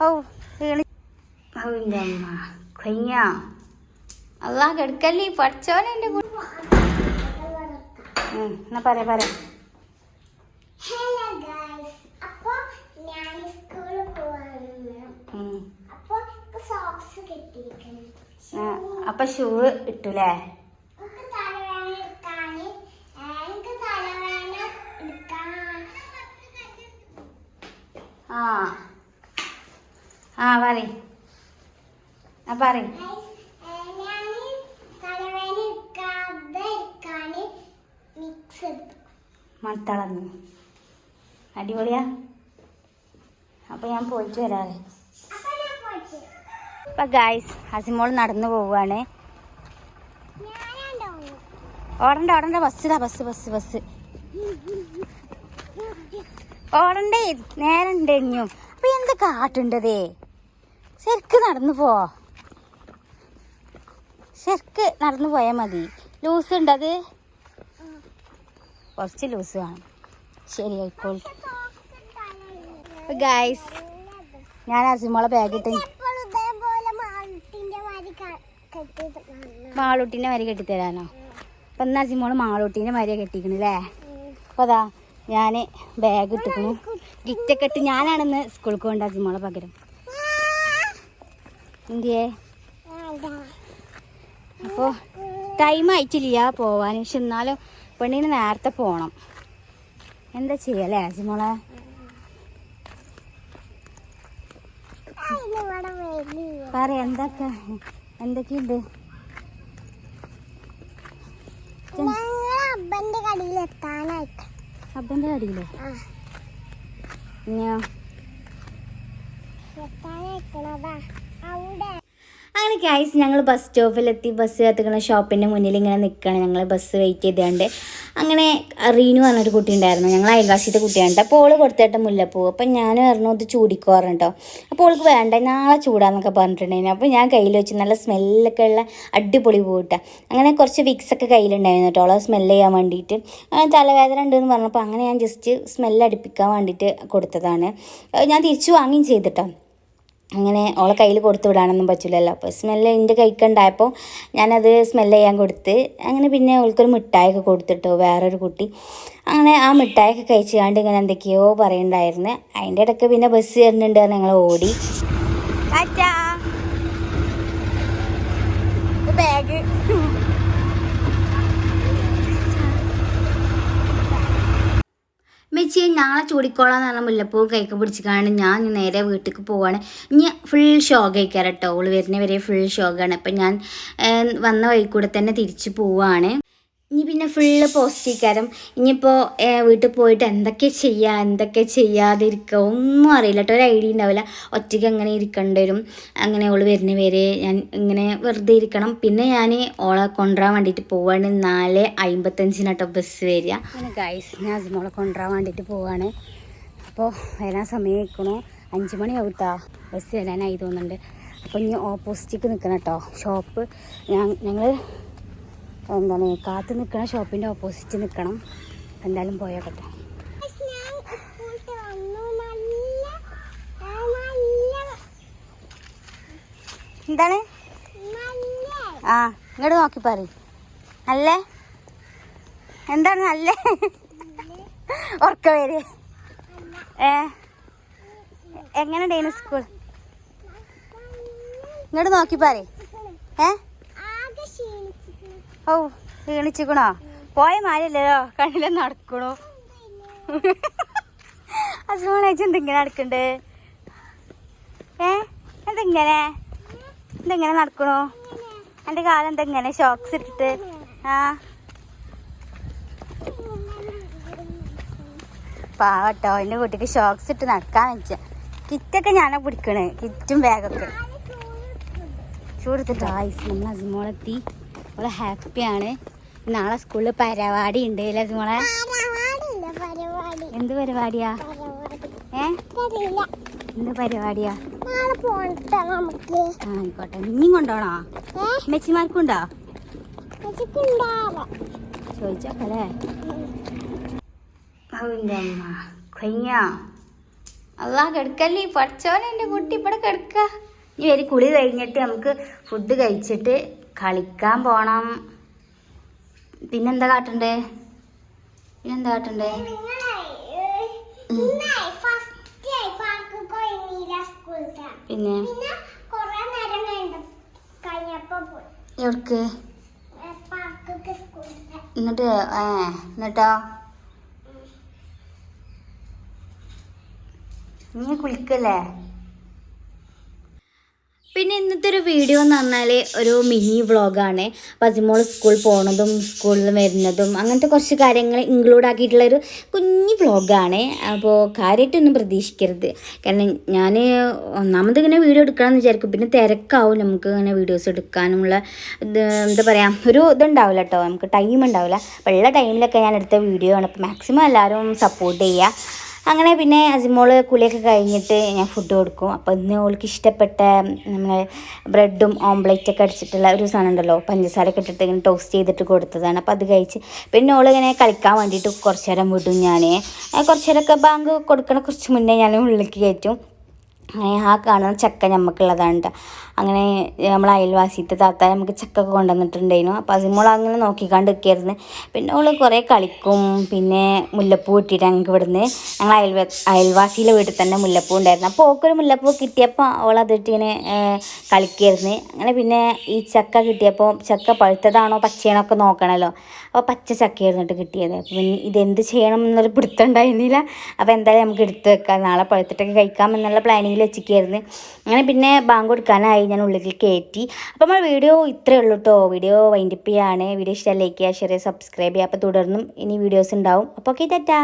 ഓ എൻ്റെ അമ്മ കൊയ്യ അല്ലാ കിടക്കല്ലേ പഠിച്ചോനെ എൻ്റെ കൂടെ എന്നാ പറയാ അപ്പൊ ഷൂ ഇട്ടൂലേ? പറ മത്തളഞ്ഞു അടിപൊളിയാ. അപ്പൊ ഞാൻ പോയിട്ട് വരാതെ. അപ്പൊ ഗായ്സ് ഹസിമോൾ നടന്നു പോവാണ്. ഓടണ്ട ബസ് ഓടണ്ടേ, നേരം ഉണ്ടെഞ്ഞു. അപ്പൊ എന്താ കാട്ടുണ്ടതേ? ശരിക്ക് നടന്നു പോയാൽ മതി. ലൂസ് ഉണ്ടത്, കുറച്ച് ലൂസ് വേണം. ശരി ആയിക്കോട്ടെ. ഗായ്സ് ഞാൻ ഹസിമോളെ ബാഗിട്ട് മാളൂട്ടിൻ്റെ മരി കെട്ടിത്തരാനോ? അപ്പം എന്നാൽ ഹസിമോള് മാളൂട്ടിൻ്റെ മരിയെ കെട്ടിക്കണല്ലേ? അപ്പോൾ അതാ ഞാൻ ബാഗ് ഇട്ടിക്കണു. ഗിറ്റൊക്കെ ഇട്ട് ഞാനാണെന്ന് സ്കൂൾക്ക് കൊണ്ട് ഹസിമോളെ പകരം. എന്തിയേ? അപ്പോൾ ടൈം ആയിട്ടില്ല പോവാൻ. പക്ഷെ എന്നാലും പെണ്ണിന് നേരത്തെ പോകണം. എന്താ ചെയ്യല്ലേ ഹസിമോളെ? പറ എന്തൊക്കെയുണ്ട്? അബ്ബന്റെ കടയിലോ? അങ്ങനെ ഗൈസ് ഞങ്ങൾ ബസ് സ്റ്റോപ്പിലെത്തി. ബസ് കത്തിക്കുന്ന ഷോപ്പിൻ്റെ മുന്നിൽ ഇങ്ങനെ നിൽക്കുകയാണ്. ഞങ്ങൾ ബസ് വെയിറ്റ് ചെയ്തുകൊണ്ട് അങ്ങനെ റീനു പറഞ്ഞൊരു കുട്ടി ഉണ്ടായിരുന്നു, ഞങ്ങൾ അയൽവാസിത്തെ കുട്ടിയാണ്. അപ്പോൾ ഓള് കൊടുത്തേട്ട മുല്ലപ്പൂ. അപ്പം ഞാൻ പറഞ്ഞു ഇത് ചൂടിക്കോറ കേട്ടോ. അപ്പോൾ ഓൾക്ക് വേണ്ട നാളെ ചൂടാന്നൊക്കെ പറഞ്ഞിട്ടുണ്ടായിരുന്നു. അപ്പോൾ ഞാൻ കയ്യിൽ വെച്ച് നല്ല സ്മെല്ലൊക്കെ ഉള്ള അടിപൊളി പൂട്ടാ. അങ്ങനെ കുറച്ച് വിക്സൊക്കെ കയ്യിലുണ്ടായിരുന്നു കേട്ടോ ഓളെ സ്മെല്ല് ചെയ്യാൻ വേണ്ടിയിട്ട്. തലവേദന ഉണ്ടെന്ന് പറഞ്ഞപ്പോൾ അങ്ങനെ ഞാൻ ജസ്റ്റ് സ്മെല്ല് അടുപ്പിക്കാൻ വേണ്ടിയിട്ട് കൊടുത്തതാണ്. ഞാൻ തിരിച്ചു വാങ്ങുകയും ചെയ്തിട്ടോ. അങ്ങനെ ഓളെ കയ്യിൽ കൊടുത്തു വിടാനൊന്നും പറ്റില്ലല്ലോ. അപ്പോൾ സ്മെല്ല് എൻ്റെ കൈക്കുണ്ടായപ്പോൾ ഞാനത് സ്മെല്ല് ചെയ്യാൻ കൊടുത്ത്. അങ്ങനെ പിന്നെ അവൾക്കൊരു മിഠായിയൊക്കെ കൊടുത്തിട്ടോ വേറൊരു കുട്ടി. അങ്ങനെ ആ മിഠായിയൊക്കെ കഴിച്ചുകൊണ്ട് ഇങ്ങനെ എന്തൊക്കെയോ പറയുന്നുണ്ടായിരുന്നു. അതിൻ്റെ ഇടയ്ക്ക് പിന്നെ ബസ് വരുന്നുണ്ട് പറഞ്ഞ് ഞങ്ങൾ ഓടി. ബാഗ് മെച്ചിയെ നാളെ ചൂടിക്കോളാന്ന് പറഞ്ഞ മുല്ലപ്പൂ കൈക്ക് പിടിച്ചിക്കാണ്ട് ഞാൻ നേരെ വീട്ടിലേക്ക് പോവാണ്. ഇനി ഫുൾ ഷോക്ക് കഴിക്കാറ് കേട്ടോ. ഓള് വരുന്ന വരെ ഫുൾ ഷോക്കാണ്. അപ്പം ഞാൻ വന്ന വഴി കൂടെ തന്നെ തിരിച്ചു പോവാണ്. ഇനി പിന്നെ ഫുള്ള് പോസ്റ്റിക്കാരം. ഇനിയിപ്പോൾ വീട്ടിൽ പോയിട്ട് എന്തൊക്കെ ചെയ്യുക എന്തൊക്കെ ചെയ്യാതിരിക്കുക ഒന്നും അറിയില്ല കേട്ടോ. ഒരു ഐഡിയ ഉണ്ടാവില്ല. ഒറ്റയ്ക്ക് അങ്ങനെ ഇരിക്കേണ്ടി വരും. അങ്ങനെ ഓള് വരുന്ന വരെ ഞാൻ ഇങ്ങനെ വെറുതെ ഇരിക്കണം. പിന്നെ ഞാൻ ഓളെ കൊണ്ടുവരാൻ വേണ്ടിയിട്ട് പോവാണ്. 4:55 ബസ് വരിക. അങ്ങനെ ഗൈസ് ഞാൻ ഹസിമോളെ കൊണ്ടുവരാൻ വേണ്ടിയിട്ട് പോവാണ്. അപ്പോൾ വരാൻ സമയം നിൽക്കണു. 5 മണിയാവൂട്ടാ ബസ് വരാനായി തോന്നുന്നുണ്ട്. അപ്പോൾ ഇനി ഓപ്പോസിറ്റിക്ക് നിൽക്കണം കേട്ടോ ഷോപ്പ്. ഞങ്ങൾ എന്താണ് കാത്തു നിൽക്കണം. ഷോപ്പിൻ്റെ ഓപ്പോസിറ്റ് നിൽക്കണം. എന്തായാലും പോയോട്ടെ. എന്താണ് ഇങ്ങോട്ട് നോക്കി പറ. അല്ലേ എന്താണ് നല്ലേ? ഉറക്ക വരെ എങ്ങനെ ഉണ്ടായിരുന്നു സ്കൂൾ? ഇങ്ങോട്ട് നോക്കി പറ. ഓ ക്ഷീണിച്ചിക്കണോ? പോയ മാരില്ലല്ലോ കണ്ണിലെ നടക്കണു. ഹസ്ബൻഡ് എന്തിങ്ങനെ നടക്കണ്ട്? എന്തെങ്ങനെ നടക്കണു? എൻ്റെ കാലം എന്തെങ്ങനെ ഷോക്സ് ഇട്ടിട്ട്? പാവട്ടോ എൻ്റെ കുട്ടിക്ക് ഷോക്സ് ഇട്ട് നടക്കാൻ വെച്ച. കിറ്റൊക്കെ ഞാനാ പിടിക്കണേ, കിറ്റും ബാഗൊക്കെ ചൂടെടുത്തിട്ട്. നമ്മൾ ഹസ്മോളെത്തി. അവളെ ഹാപ്പിയാണ്. നാളെ സ്കൂളിൽ പരിപാടി ഉണ്ട് അല്ലേ ഹസ്മോളെ? എന്ത് പരിപാടിയാ? എന്ത് പരിപാടിയാ? ആയിക്കോട്ടെ. ഇനിയും കൊണ്ടോണോ? മെച്ചിമാർക്കുണ്ടോ? ചോദിച്ചോക്കല്ലേ. എൻ്റെ അമ്മ കൊയ്യ അല്ലാ കിടക്കല്ലേ പഠിച്ചോനെ എൻ്റെ കുട്ടി ഇവിടെ കിടക്ക. ഇനി വരി കുളി കഴിഞ്ഞിട്ട് നമുക്ക് ഫുഡ് കഴിച്ചിട്ട് കളിക്കാൻ പോണം. പിന്നെന്താ കാട്ടണ്ടേ? പിന്നെ എവിടക്ക് എന്നിട്ടോ നീ കുളിക്കല്ലേ? പിന്നെ ഇന്നത്തെ ഒരു വീഡിയോ എന്ന് പറഞ്ഞാൽ ഒരു മിനി വ്ളോഗാണ്. അപ്പോൾ അജിമോൾ സ്കൂളിൽ പോണതും സ്കൂളിൽ വരുന്നതും അങ്ങനത്തെ കുറച്ച് കാര്യങ്ങൾ ഇൻക്ലൂഡ് ആക്കിയിട്ടുള്ളൊരു കുഞ്ഞു വ്ളോഗാണ്. അപ്പോൾ കാര്യമായിട്ടൊന്നും പ്രതീക്ഷിക്കരുത്. കാരണം ഞാൻ ഒന്നാമത് ഇങ്ങനെ വീഡിയോ എടുക്കണമെന്ന് വിചാരിക്കും, പിന്നെ തിരക്കാവും നമുക്ക് ഇങ്ങനെ വീഡിയോസ് എടുക്കാനുള്ള എന്താ പറയുക ഒരു ഇതുണ്ടാവില്ല കേട്ടോ, നമുക്ക് ടൈം ഉണ്ടാവില്ല. അപ്പോൾ ഉള്ള ടൈമിലൊക്കെ ഞാൻ എടുത്ത വീഡിയോ ആണ്. അപ്പോൾ മാക്സിമം എല്ലാവരും സപ്പോർട്ട് ചെയ്യുക. അങ്ങനെ പിന്നെ അജിമോള് കുളിയൊക്കെ കഴിഞ്ഞിട്ട് ഞാൻ ഫുഡ് കൊടുക്കും. അപ്പോൾ ഇന്ന് ഓൾക്ക് ഇഷ്ടപ്പെട്ട നമ്മളെ ബ്രെഡും ഓംപ്ലേറ്റൊക്കെ അടിച്ചിട്ടുള്ള ഒരു സാധനം ഉണ്ടല്ലോ, പഞ്ചസാരയൊക്കെ ഇട്ടിട്ട് ഇങ്ങനെ ടോസ്റ്റ് ചെയ്തിട്ട് കൊടുത്തതാണ്. അപ്പോൾ അത് കഴിച്ച് പിന്നെ ഓൾ ഇങ്ങനെ കളിക്കാൻ വേണ്ടിയിട്ട് കുറച്ച് നേരം വിടും. ഞാൻ കുറച്ച് നേരമൊക്കെ ബാങ്ക് കൊടുക്കണ കുറച്ച് മുന്നേ ഞാൻ ഉള്ളിലേക്ക് കയറ്റും. അങ്ങനെ ആ കാണുന്ന ചക്ക നമുക്കുള്ളതാണ് കേട്ടോ. അങ്ങനെ നമ്മൾ അയൽവാസിത്തെ താത്ത നമുക്ക് ചക്ക കൊണ്ടുവന്നിട്ടുണ്ടായിരുന്നു. അപ്പോൾ അസിമോൾ അങ്ങനെ നോക്കിക്കാണ്ട് നിൽക്കായിരുന്നു. പിന്നെ അവൾ കുറേ കളിക്കും. പിന്നെ മുല്ലപ്പൂ കിട്ടിയിട്ട് ഞങ്ങൾക്ക് ഇവിടുന്ന് ഞങ്ങൾ അയൽവാസിയിലെ വീട്ടിൽ തന്നെ മുല്ലപ്പൂ ഉണ്ടായിരുന്നു. അപ്പോൾ ഓക്കൊരു മുല്ലപ്പൂ കിട്ടിയപ്പോൾ അവൾ അതിട്ട് ഇങ്ങനെ കളിക്കായിരുന്നു. അങ്ങനെ പിന്നെ ഈ ചക്ക കിട്ടിയപ്പോൾ ചക്ക പഴുത്തതാണോ പച്ചയാണോ ഒക്കെ നോക്കണമല്ലോ. അപ്പോൾ പച്ച ചക്കയായിരുന്നിട്ട് കിട്ടിയത്. അപ്പോൾ പിന്നെ ഇതെന്ത് ചെയ്യണം എന്നൊരു പിടുത്തം ഉണ്ടായിരുന്നില്ല. അപ്പോൾ എന്തായാലും നമുക്ക് എടുത്ത് വെക്കാം, നാളെ പഴുത്തിട്ടൊക്കെ കഴിക്കാം എന്നുള്ള പ്ലാനിങ്ങിൽ വെച്ചിരിക്കുകയായിരുന്നു. അങ്ങനെ പിന്നെ ബാങ്ക് കൊടുക്കാനായി ഞാൻ ഉള്ളിൽ കയറ്റി. അപ്പോൾ നമ്മൾ വീഡിയോ ഇത്രയേ ഉള്ളൂ കേട്ടോ. വീഡിയോ വൈൻഡപ്പ് ചെയ്യാണ്. വീഡിയോ ഇഷ്ടമായി ലൈക്ക് ചെയ്യുക, ഷെയർ ചെയ്യുക, സബ്സ്ക്രൈബ് ചെയ്യുക. അപ്പോൾ തുടർന്നും ഇനി വീഡിയോസ് ഉണ്ടാവും. അപ്പോൾ ഓക്കെ, ടാറ്റാ.